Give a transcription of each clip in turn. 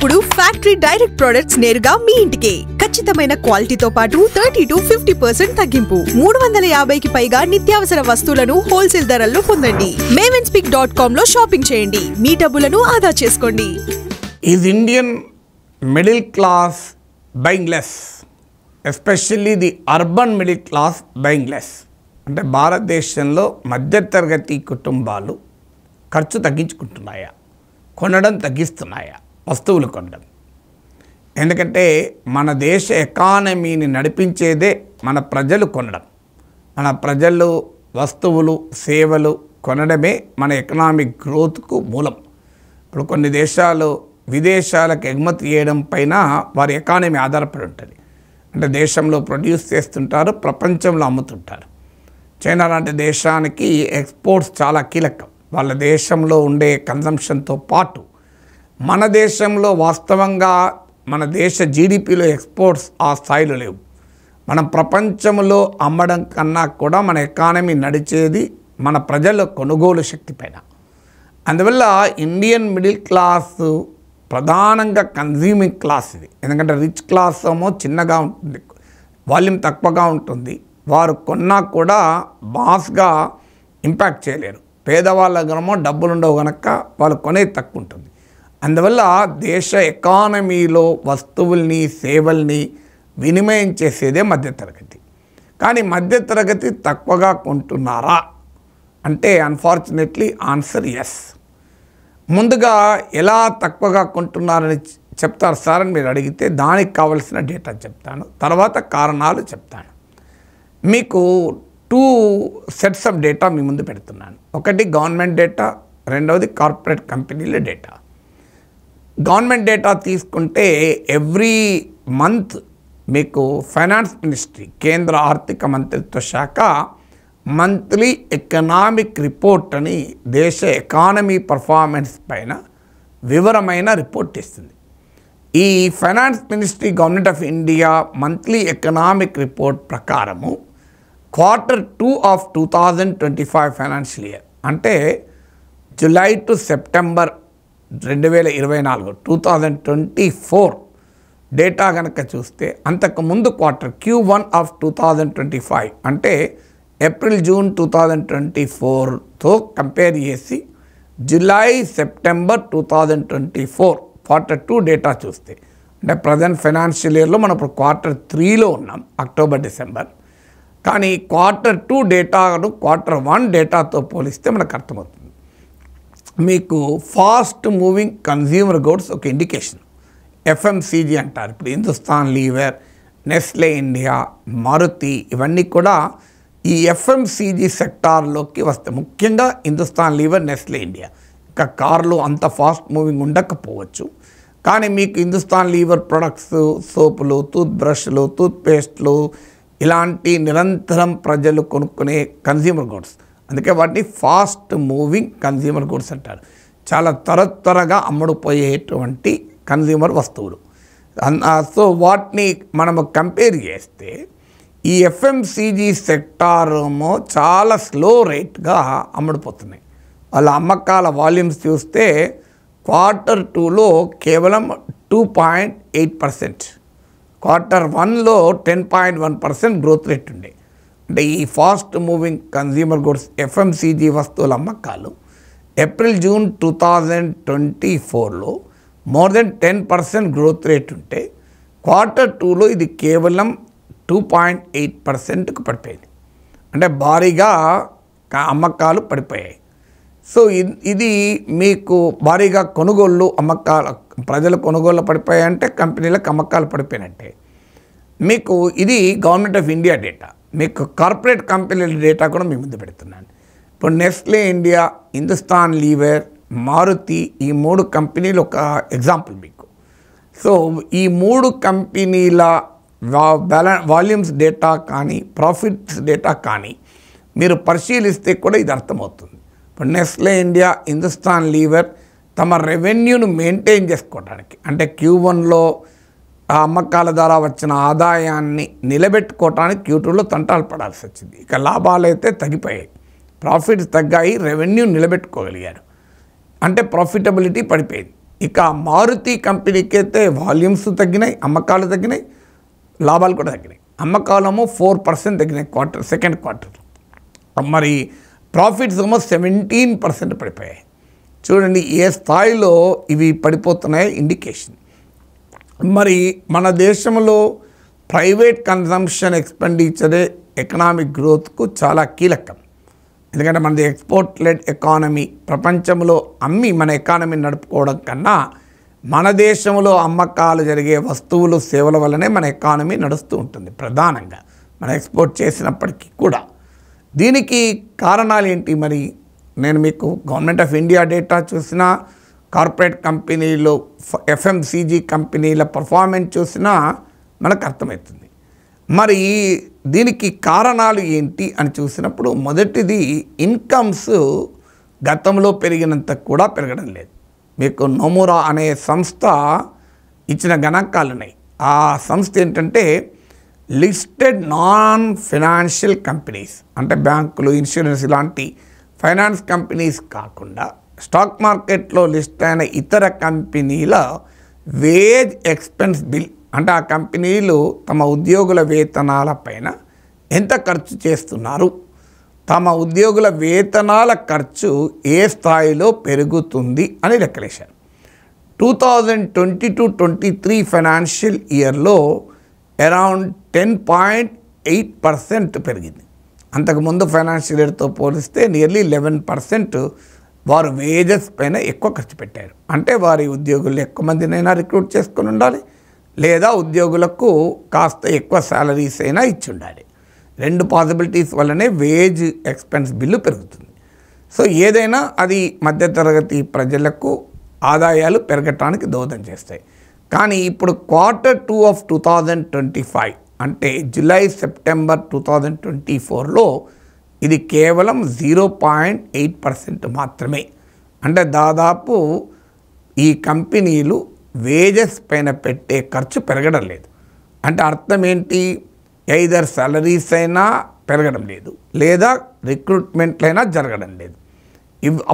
ఇప్పుడు factory direct products నేరుగా మీ ఇంటికే ఖచ్చితమైన క్వాలిటీతో పాటు 30 to 50% తగ్గింపు 350కి పైగా నిత్యావసర వస్తువులను హోల్సేల్ ధరల్లో పొందండి. mavenSpeak.com లో షాపింగ్ చేయండి. మీ డబ్బులను ఆదా చేసుకోండి. Is Indian middle class buying less? Especially the urban middle class buying less. అంటే భారతదేశంలో మధ్యతరగతి కుటుంబాలు ఖర్చు తగ్గించుకుంటున్నాయా, కొనడం తగ్గిస్తున్నాయా, వస్తువులు కొనడం? ఎందుకంటే మన దేశ ఎకానమీని నడిపించేదే మన ప్రజలు కొనడం. మన ప్రజలు వస్తువులు సేవలు కొనడమే మన ఎకనామిక్ గ్రోత్కు మూలం. ఇప్పుడు కొన్ని దేశాలు విదేశాలకు ఎగుమతి చేయడం పైన వారి ఎకానమీ ఆధారపడి ఉంటుంది. అంటే దేశంలో ప్రొడ్యూస్ చేస్తుంటారు, ప్రపంచంలో అమ్ముతుంటారు. చైనా లాంటి దేశానికి ఎక్స్పోర్ట్స్ చాలా కీలకం. వాళ్ళ దేశంలో ఉండే కన్జంప్షన్తో పాటు మన దేశంలో వాస్తవంగా మన దేశ జీడిపిలో ఎక్స్పోర్ట్స్ ఆ స్థాయిలో లేవు. మనం ప్రపంచంలో అమ్మడం కన్నా కూడా మన ఎకానమీ నడిచేది మన ప్రజల కొనుగోలు శక్తి పైన. అందువల్ల ఇండియన్ మిడిల్ క్లాస్ ప్రధానంగా కన్జ్యూమింగ్ క్లాస్ ఇది. ఎందుకంటే రిచ్ క్లాస్ ఏమో చిన్నగా ఉంటుంది, వాల్యూమ్ తక్కువగా ఉంటుంది, వారు కొన్నా కూడా మాస్గా ఇంపాక్ట్ చేయలేరు. పేదవాళ్ళ దగ్గరేమో డబ్బులు ఉండవు కనుక వాళ్ళు కొనేది తక్కువ ఉంటుంది. అందువల్ల దేశ ఎకానమీలో వస్తువుల్ని సేవల్ని వినిమయం చేసేదే మధ్యతరగతి. కానీ మధ్యతరగతి తక్కువగా కొంటున్నారా అంటే అన్ఫార్చునేట్లీ ఆన్సర్ ఎస్. ముందుగా ఎలా తక్కువగా కొంటున్నారని చెప్తారు సార్ అని మీరు అడిగితే దానికి కావలసిన డేటా చెప్తాను, తర్వాత కారణాలు చెప్తాను. మీకు 2 సెట్స్ ఆఫ్ డేటా మీ ముందు పెడుతున్నాను. ఒకటి గవర్నమెంట్ డేటా, రెండవది కార్పొరేట్ కంపెనీల డేటా. గవర్నమెంట్ డేటా తీసుకుంటే ఎవ్రీ మంత్ మీకు ఫైనాన్స్ మినిస్ట్రీ, కేంద్ర ఆర్థిక మంత్రిత్వ శాఖ మంత్లీ ఎకనామిక్ రిపోర్ట్ అని దేశ ఎకానమీ పర్ఫార్మెన్స్ పైన వివరమైన రిపోర్ట్ ఇస్తుంది. ఈ finance ministry government of India monthly economic report ప్రకారము Q2 of 2025 ఫైనాన్షియల్ ఇయర్ అంటే జూలై టు సెప్టెంబర్ 2024 2024 డేటా కనుక చూస్తే అంతకుముందు క్వార్టర్ Q1 of 2025 అంటే ఏప్రిల్ జూన్ 2024తో కంపేర్ చేసి జూలై సెప్టెంబర్ 2024 Q2 డేటా చూస్తే అంటే ప్రజెంట్ ఫైనాన్షియల్ ఇయర్లో మనం ఇప్పుడు Q3లో ఉన్నాం, అక్టోబర్ డిసెంబర్. కానీ Q2 డేటాను Q1 డేటాతో పోలిస్తే మనకు అర్థమవుతుంది. మీకు ఫాస్ట్ మూవింగ్ కన్జ్యూమర్ గూడ్స్ ఒక ఇండికేషన్ FMCG అంటారు. ఇప్పుడు హిందుస్థాన్ లీవర్, నెస్లే ఇండియా, మారుతి ఇవన్నీ కూడా ఈ FMCG సెక్టార్లోకి వస్తాయి. ముఖ్యంగా హిందుస్థాన్ లీవర్, నెస్లే ఇండియా. ఇంకా కార్లు అంత ఫాస్ట్ మూవింగ్ ఉండకపోవచ్చు, కానీ మీకు హిందుస్థాన్ లీవర్ ప్రొడక్ట్స్, సోపులు, టూత్ బ్రష్లు, టూత్పేస్ట్లు ఇలాంటి నిరంతరం ప్రజలు కొనుక్కునే కన్జ్యూమర్ గూడ్స్. అందుకే వాటిని ఫాస్ట్ మూవింగ్ కన్జ్యూమర్ గూడ్స్ అంటారు. చాలా త్వరగా అమ్ముడుపోయేటువంటి కన్జ్యూమర్ వస్తువులు. సో వాటిని మనము కంపేర్ చేస్తే ఈ FMCG సెక్టారేమో చాలా స్లో రేట్గా అమ్ముడుపోతున్నాయి. వాళ్ళ అమ్మకాల వాల్యూమ్స్ చూస్తే Q2లో కేవలం 2.8%, Q1లో 10.1% గ్రోత్ రేట్ ఉండే. అంటే ఈ fast moving consumer goods FMCG వస్తువుల అమ్మకాలు ఏప్రిల్ జూన్ 2024లో మోర్ దెన్ 10% గ్రోత్ రేట్ ఉంటే Q2లో ఇది కేవలం 2.8%కు పడిపోయింది. అంటే భారీగా అమ్మకాలు పడిపోయాయి. సో ఇది మీకు భారీగా కొనుగోళ్ళు అమ్మకాలు, ప్రజల కొనుగోళ్ళు పడిపోయాయంటే కంపెనీలకు అమ్మకాలు పడిపోయినట్టే. మీకు ఇది గవర్నమెంట్ ఆఫ్ ఇండియా డేటా. మీకు కార్పొరేట్ కంపెనీల డేటా కూడా మీ ముందు పెడుతున్నాను. ఇప్పుడు నెస్లే ఇండియా, హిందుస్థాన్ లీవర్, మారుతి ఈ 3 కంపెనీలు ఒక ఎగ్జాంపుల్ మీకు. సో ఈ 3 కంపెనీల వాల్యూమ్స్ డేటా కానీ ప్రాఫిట్స్ డేటా కానీ మీరు పరిశీలిస్తే కూడా ఇది అర్థమవుతుంది. ఇప్పుడు నెస్లే ఇండియా, హిందుస్థాన్ లీవర్ తమ రెవెన్యూను మెయింటైన్ చేసుకోవడానికి అంటే Q1లో ఆ అమ్మకాల ద్వారా వచ్చిన ఆదాయాన్ని నిలబెట్టుకోవడానికి Q2లో తంటాలు పడాల్సి వచ్చింది. ఇక లాభాలు అయితే తగ్గిపోయాయి, ప్రాఫిట్స్ తగ్గాయి, రెవెన్యూ నిలబెట్టుకోగలిగారు. అంటే ప్రాఫిటబిలిటీ పడిపోయింది. ఇక మారుతి కంపెనీకి అయితే వాల్యూమ్స్ తగ్గినాయి, అమ్మకాలు తగ్గినాయి, లాభాలు కూడా తగ్గినాయి. అమ్మకాలేమో 4% తగ్గినాయి సెకండ్ క్వార్టర్. మరి ప్రాఫిట్స్ ఏమో 17% పడిపోయాయి. చూడండి ఏ స్థాయిలో ఇవి పడిపోతున్నాయో ఇండికేషన్. మరి మన దేశంలో ప్రైవేట్ కన్జంప్షన్ ఎక్స్పెండిచరే ఎకనామిక్ గ్రోత్కు చాలా కీలకం. ఎందుకంటే మనది ఎక్స్పోర్ట్ లెడ్ ఎకానమీ. ప్రపంచంలో అమ్మి మన ఎకానమీ నడుపుకోవడం కన్నా మన దేశంలో అమ్మకాలు జరిగే వస్తువులు సేవల వల్లనే మన ఎకానమీ నడుస్తూ ఉంటుంది. ప్రధానంగా మనం ఎక్స్పోర్ట్ చేసినప్పటికీ కూడా దీనికి కారణాలు ఏంటి? మరి నేను మీకు గవర్నమెంట్ ఆఫ్ ఇండియా డేటా చూసినా, కార్పొరేట్ కంపెనీలు, ఎఫ్ఎంసీజీ కంపెనీల పర్ఫార్మెన్స్ చూసినా మనకు అర్థమవుతుంది. మరి దీనికి కారణాలు ఏంటి అని చూసినప్పుడు మొదటిది ఇన్కమ్స్ గతంలో పెరిగినంత కూడా పెరగడం లేదు. మీకు నోమురా అనే సంస్థ ఇచ్చిన గణాంకాలు ఉన్నాయి. ఆ సంస్థ ఏంటంటే లిస్టెడ్ నాన్ ఫైనాన్షియల్ కంపెనీస్, అంటే బ్యాంకులు, ఇన్సూరెన్స్ ఇలాంటి ఫైనాన్స్ కంపెనీస్ కాకుండా స్టాక్ మార్కెట్లో లిస్ట్ అయిన ఇతర కంపెనీల వేజ్ ఎక్స్పెన్స్ బిల్, అంటే ఆ కంపెనీలు తమ ఉద్యోగుల వేతనాల పైన ఎంత ఖర్చు చేస్తున్నారు, తమ ఉద్యోగుల వేతనాల ఖర్చు ఏ స్థాయిలో పెరుగుతుంది అని లెక్కలేశారు. 2022-23 ఫైనాన్షియల్ ఇయర్లో అరౌండ్ 10.8% పెరిగింది. అంతకుముందు ఫైనాన్షియల్ ఇయర్తో పోలిస్తే నియర్లీ 11% వారు వేజెస్ పైన ఎక్కువ ఖర్చు పెట్టారు. అంటే వారి ఉద్యోగులు ఎక్కువ మందినైనా రిక్రూట్ చేసుకొని ఉండాలి, లేదా ఉద్యోగులకు కాస్త ఎక్కువ శాలరీస్ అయినా ఇచ్చి ఉండాలి. రెండు పాసిబిలిటీస్ వల్లనే వేజ్ ఎక్స్పెన్స్ బిల్లు పెరుగుతుంది. సో ఏదైనా అది మధ్యతరగతి ప్రజలకు ఆదాయాలు పెరగటానికి దోహదం చేస్తాయి. కానీ ఇప్పుడు Q2 of 2025 అంటే జూలై సెప్టెంబర్ 2024లో ఇది కేవలం 0.8% మాత్రమే. అంటే దాదాపు ఈ కంపెనీలు వేజెస్ పైన పెట్టే ఖర్చు పెరగడం లేదు. అంటే అర్థం ఏంటి? ఎయిదర్ సాలరీస్ అయినా పెరగడం లేదు, లేదా రిక్రూట్మెంట్లైనా జరగడం లేదు.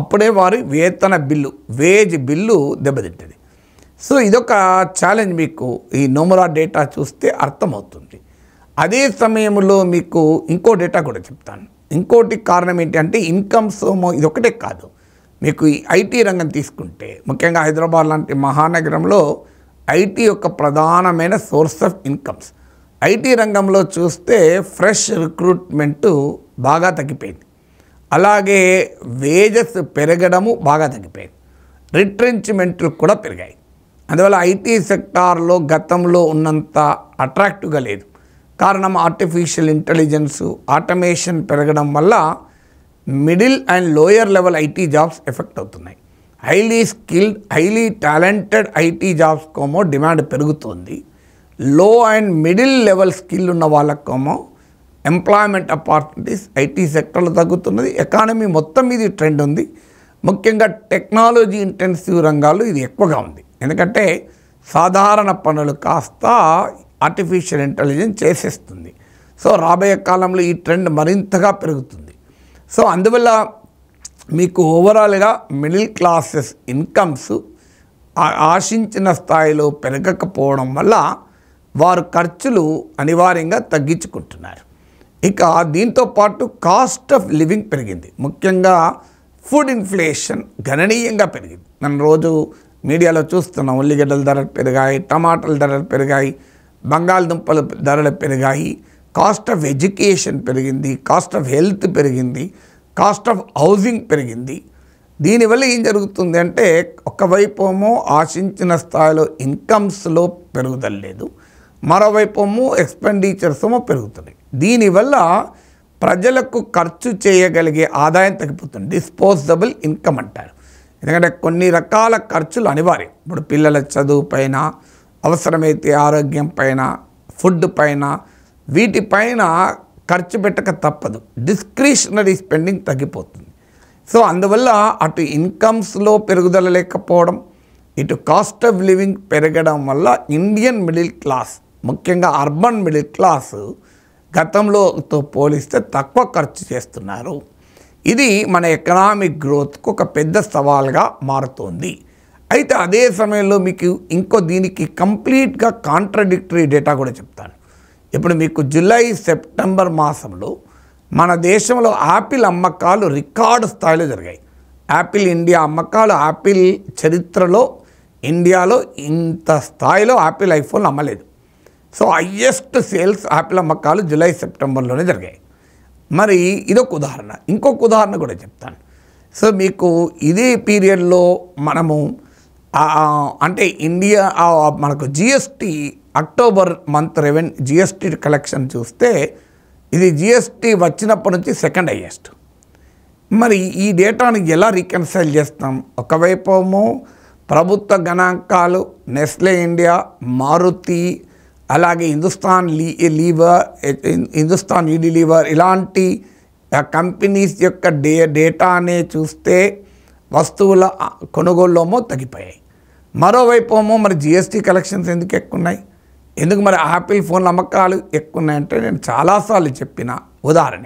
అప్పుడే వారి వేతన బిల్లు, వేజ్ బిల్లు దెబ్బతింటుంది. సో ఇదొక ఛాలెంజ్ మీకు ఈ నోమురా డేటా చూస్తే అర్థమవుతుంది. అదే సమయంలో మీకు ఇంకో డేటా కూడా చెప్తాను. ఇంకోటి కారణం ఏంటి అంటే ఇన్కమ్స్ ఇదొకటే కాదు. మీకు ఈ ఐటీ రంగం తీసుకుంటే, ముఖ్యంగా హైదరాబాద్ లాంటి మహానగరంలో ఐటీ యొక్క ప్రధానమైన సోర్స్ ఆఫ్ ఇన్కమ్స్. ఐటీ రంగంలో చూస్తే ఫ్రెష్ రిక్రూట్మెంటు బాగా తగ్గిపోయింది. అలాగే వేజెస్ పెరగడము బాగా తగ్గిపోయింది. రిట్రెంచ్మెంట్లు కూడా పెరిగాయి. అందువల్ల ఐటీ సెక్టార్లో గతంలో ఉన్నంత అట్రాక్టివ్గా లేదు. కారణం ఆర్టిఫిషియల్ ఇంటెలిజెన్స్, ఆటోమేషన్ పెరగడం వల్ల middle and lower level IT jobs effect అవుతున్నాయి. Highly skilled, highly talented IT జాబ్స్కోమో డిమాండ్ పెరుగుతుంది. Low and middle level skill ఉన్న వాళ్ళకేమో ఎంప్లాయ్మెంట్ ఆపర్చునిటీస్ ఐటీ సెక్టర్లో తగ్గుతున్నది. ఎకానమీ మొత్తం మీద ట్రెండ్ ఉంది. ముఖ్యంగా టెక్నాలజీ ఇంటెన్సివ్ రంగాల్లో ఇది ఎక్కువగా ఉంది. ఎందుకంటే సాధారణ పనులు కాస్త ఆర్టిఫిషియల్ ఇంటెలిజెన్స్ చేసేస్తుంది. సో రాబోయే కాలంలో ఈ ట్రెండ్ మరింతగా పెరుగుతుంది. సో అందువల్ల మీకు ఓవరాల్గా మిడిల్ క్లాసెస్ ఇన్కమ్స్ ఆశించిన స్థాయిలో పెరగకపోవడం వల్ల వారు ఖర్చులు అనివార్యంగా తగ్గించుకుంటున్నారు. ఇక దీంతో పాటు కాస్ట్ ఆఫ్ లివింగ్ పెరిగింది. ముఖ్యంగా ఫుడ్ ఇన్ఫ్లేషన్ గణనీయంగా పెరిగింది. మనం రోజు మీడియాలో చూస్తున్నాం. ఉల్లిగడ్డల ధరలు పెరిగాయి, టమాటాల ధరలు పెరిగాయి, బంగాళదుంపల ధరలు పెరిగాయి, కాస్ట్ ఆఫ్ ఎడ్యుకేషన్ పెరిగింది, కాస్ట్ ఆఫ్ హెల్త్ పెరిగింది, కాస్ట్ ఆఫ్ హౌసింగ్ పెరిగింది. దీనివల్ల ఏం జరుగుతుంది అంటే ఒకవైపు ఏమో ఆశించిన స్థాయిలో ఇన్కమ్స్లో పెరుగుదల లేదు, మరోవైపు ఏమో ఎక్స్పెండిచర్స్ ఏమో పెరుగుతున్నాయి. దీనివల్ల ప్రజలకు ఖర్చు చేయగలిగే ఆదాయం తగ్గిపోతుంది. డిస్పోజబుల్ ఇన్కమ్ అంటారు. ఎందుకంటే కొన్ని రకాల ఖర్చులు అనివార్యం. ఇప్పుడు పిల్లల చదువు పైన, అవసరమైతే ఆరోగ్యం పైన, ఫుడ్ పైన, వీటిపైన ఖర్చు పెట్టక తప్పదు. డిస్క్రిషనరీ స్పెండింగ్ తగ్గిపోతుంది. సో అందువల్ల అటు ఇన్కమ్స్లో పెరుగుదల లేకపోవడం, ఇటు కాస్ట్ ఆఫ్ లివింగ్ పెరగడం వల్ల ఇండియన్ మిడిల్ క్లాస్, ముఖ్యంగా అర్బన్ మిడిల్ క్లాస్ గతంలోతో పోలిస్తే తక్కువ ఖర్చు చేస్తున్నారు. ఇది మన ఎకనామిక్ గ్రోత్కు ఒక పెద్ద సవాల్గా మారుతోంది. అయితే అదే సమయంలో మీకు దీనికి కంప్లీట్గా కాంట్రడిక్టరీ డేటా కూడా చెప్తాను. ఇప్పుడు మీకు జూలై సెప్టెంబర్ మాసంలో మన దేశంలో యాపిల్ అమ్మకాలు రికార్డు స్థాయిలో జరిగాయి. యాపిల్ ఇండియా అమ్మకాలు యాపిల్ చరిత్రలో ఇండియాలో ఇంత స్థాయిలో యాపిల్ ఐఫోన్లు అమ్మలేదు. సో హయ్యెస్ట్ సేల్స్ యాపిల్ అమ్మకాలు జూలై సెప్టెంబర్లోనే జరిగాయి. మరి ఇదొక ఉదాహరణ. ఇంకొక ఉదాహరణ కూడా చెప్తాను. సో మీకు ఇదే పీరియడ్లో మనము అంటే ఇండియా మనకు GST October month GST collection చూస్తే ఇది జిఎస్టీ వచ్చినప్పటి నుంచి సెకండ్ హైయెస్ట్. మరి ఈ డేటాను ఎలా రీకన్సైల్ చేస్తాం? ఒకవైపు ప్రభుత్వ గణాంకాలు నెస్లే ఇండియా, మారుతి, అలాగే హిందుస్థాన్ యూనిలీవర్ ఇలాంటి కంపెనీస్ యొక్క డేటానే చూస్తే వస్తువుల కొనుగోలులో తగ్గిపోయాయి. మరోవైపు మరి జిఎస్టీ కలెక్షన్స్ ఎందుకు ఎక్కువ ఉన్నాయి? ఎందుకు మరి యాపిల్ ఫోన్ల అమ్మకాలు ఎక్కువ ఉన్నాయంటే నేను చాలాసార్లు చెప్పిన ఉదాహరణ,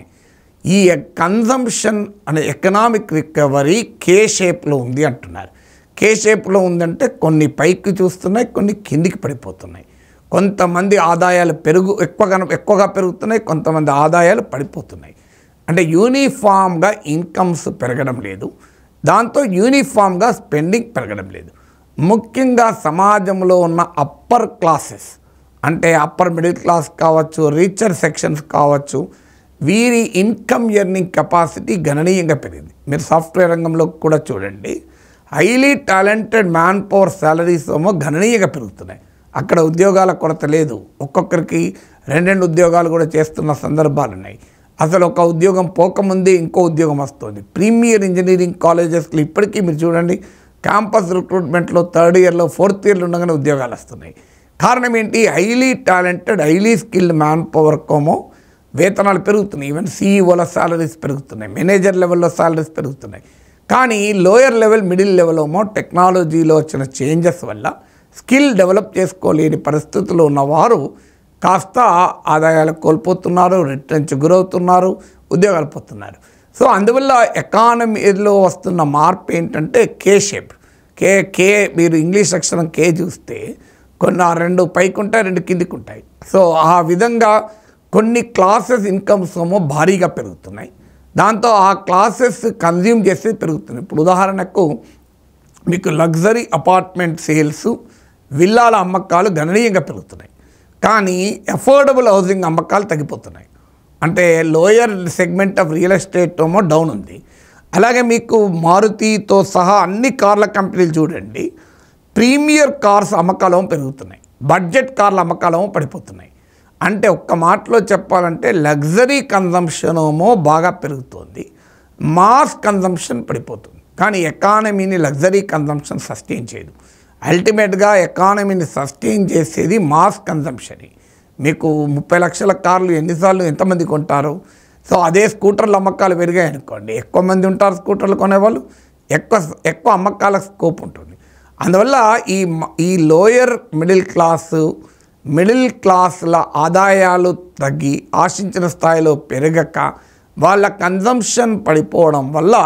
ఈ కన్జంప్షన్ అనే ఎకనామిక్ రికవరీ కే షేప్లో ఉంది అంటున్నారు. కే షేప్లో ఉందంటే కొన్ని పైకి చూస్తున్నాయి, కొన్ని కిందికి పడిపోతున్నాయి. కొంతమంది ఆదాయాలు ఎక్కువగా పెరుగుతున్నాయి, కొంతమంది ఆదాయాలు పడిపోతున్నాయి. అంటే యూనిఫామ్గా ఇన్కమ్స్ పెరగడం లేదు, దాంతో యూనిఫామ్గా స్పెండింగ్ పెరగడం లేదు. ముఖ్యంగా సమాజంలో ఉన్న అప్పర్ క్లాసెస్ అంటే అప్పర్ మిడిల్ క్లాస్ కావచ్చు, రీచర్ సెక్షన్స్ కావచ్చు, వీరి ఇన్కమ్ ఎర్నింగ్ కెపాసిటీ గణనీయంగా పెరిగింది. మీరు సాఫ్ట్వేర్ రంగంలో కూడా చూడండి, highly talented man power salaries ఏమో గణనీయంగా పెరుగుతున్నాయి. అక్కడ ఉద్యోగాల కొరత లేదు. ఒక్కొక్కరికి 2 ఉద్యోగాలు కూడా చేస్తున్న సందర్భాలు ఉన్నాయి. అసలు ఒక ఉద్యోగం పోకముందే ఇంకో ఉద్యోగం వస్తుంది. ప్రీమియర్ ఇంజనీరింగ్ కాలేజెస్లో ఇప్పటికీ మీరు చూడండి, క్యాంపస్ రిక్రూట్మెంట్లో 3rd ఇయర్లో 4th ఇయర్లో ఉండగానే ఉద్యోగాలు వస్తున్నాయి. కారణం ఏంటి? Highly talented highly skilled man power కోమో వేతనాలు పెరుగుతున్నాయి. ఈవెన్ సీఈఓల శాలరీస్ పెరుగుతున్నాయి, మేనేజర్ లెవెల్లో శాలరీస్ పెరుగుతున్నాయి. కానీ లోయర్ లెవెల్ మిడిల్ లెవెల్లో టెక్నాలజీలో వచ్చిన చేంజెస్ వల్ల స్కిల్ డెవలప్ చేసుకోలేని పరిస్థితుల్లో ఉన్నవారు కాస్త ఆదాయాలు కోల్పోతున్నారు, రిటర్న్స్ గురవుతున్నారు, ఉద్యోగాలు పోతున్నారు. సో అందువల్ల ఎకానమీలో వస్తున్న మార్పు ఏంటంటే కే షేప్. కే మీరు ఇంగ్లీష్ అక్షరం కే చూస్తే కొన్ని 2 పైకి ఉంటాయి, 2 కిందికి ఉంటాయి. సో ఆ విధంగా కొన్ని క్లాసెస్ ఇన్కమ్స్ ఏమో భారీగా పెరుగుతున్నాయి, దాంతో ఆ క్లాసెస్ కన్జ్యూమ్ చేసేది పెరుగుతున్నాయి. ఇప్పుడు ఉదాహరణకు మీకు లగ్జరీ అపార్ట్మెంట్ సేల్స్, విల్లాల అమ్మకాలు గణనీయంగా పెరుగుతున్నాయి. కానీ అఫోర్డబుల్ హౌసింగ్ అమ్మకాలు తగ్గిపోతున్నాయి. అంటే lower segment of real estate ఏమో డౌన్ ఉంది. అలాగే మీకు మారుతితో సహా అన్ని కార్ల కంపెనీలు చూడండి, ప్రీమియర్ కార్స్ అమ్మకాలేమో పెరుగుతున్నాయి, బడ్జెట్ కార్ల అమ్మకాలేమో పడిపోతున్నాయి. అంటే ఒక్క మాటలో చెప్పాలంటే లగ్జరీ కన్జంప్షన్ ఏమో బాగా పెరుగుతుంది, మాస్ కన్జంప్షన్ పడిపోతుంది. కానీ ఎకానమీని లగ్జరీ కన్జంప్షన్ సస్టైన్ చేయదు. అల్టిమేట్గా ఎకానమీని సస్టైన్ చేసేది మాస్ కన్జంప్షన్. మీకు 30 లక్షల కార్లు ఎంతమంది కొంటారు? సో అదే స్కూటర్ల అమ్మకాలు పెరిగాయి అనుకోండి, ఎక్కువ మంది ఉంటారు స్కూటర్లు కొనేవాళ్ళు, ఎక్కువ అమ్మకాల స్కోప్ ఉంటుంది. అందువల్ల ఈ లోయర్ మిడిల్ క్లాస్ల ఆదాయాలు తగ్గి ఆశించిన స్థాయిలో పెరగక వాళ్ళ కన్జంప్షన్ పడిపోవడం వల్ల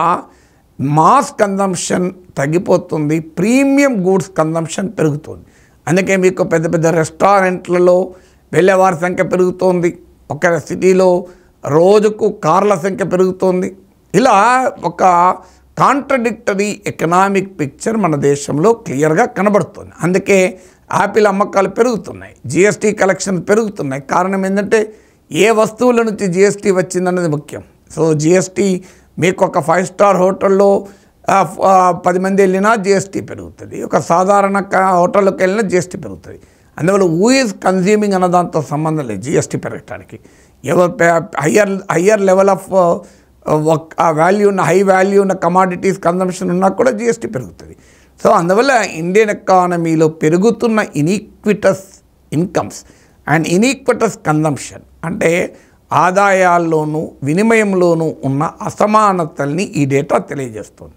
మాస్ కన్జంప్షన్ తగ్గిపోతుంది, ప్రీమియం గూడ్స్ కన్జంప్షన్ పెరుగుతుంది. అందుకే మీకు పెద్ద పెద్ద రెస్టారెంట్లలో వెళ్ళేవారి సంఖ్య పెరుగుతోంది, ఒక సిటీలో రోజుకు కార్ల సంఖ్య పెరుగుతోంది. ఇలా ఒక కాంట్రడిక్టరీ ఎకనామిక్ పిక్చర్ మన దేశంలో క్లియర్గా కనబడుతుంది. అందుకే యాపిల్ అమ్మకాలు పెరుగుతున్నాయి, జిఎస్టీ కలెక్షన్ పెరుగుతున్నాయి. కారణం ఏంటంటే ఏ వస్తువుల నుంచి జిఎస్టీ వచ్చిందన్నది ముఖ్యం. సో జిఎస్టీ మీకు ఒక 5 స్టార్ హోటల్లో 10 మంది వెళ్ళినా జిఎస్టీ పెరుగుతుంది, ఒక సాధారణ హోటల్లోకి వెళ్ళినా జిఎస్టీ పెరుగుతుంది. అందువల్ల హూ ఈజ్ కన్జ్యూమింగ్ అన్న దాంతో సంబంధం లేదు జిఎస్టీ పెరగటానికి. ఎవరు హయ్యర్ లెవెల్ ఆఫ్ వాల్యూ ఉన్న హై వాల్యూ ఉన్న కమాడిటీస్ కన్జంప్షన్ ఉన్నా కూడా జిఎస్టీ పెరుగుతుంది. సో అందువల్ల ఇండియన్ ఎకానమీలో పెరుగుతున్న ఇన్ఈక్విటస్ ఇన్కమ్స్ అండ్ ఇన్ఈక్విటస్ కన్జంప్షన్ అంటే ఆదాయాల్లోనూ వినిమయంలోనూ ఉన్న అసమానతల్ని ఈ డేటా తెలియజేస్తుంది.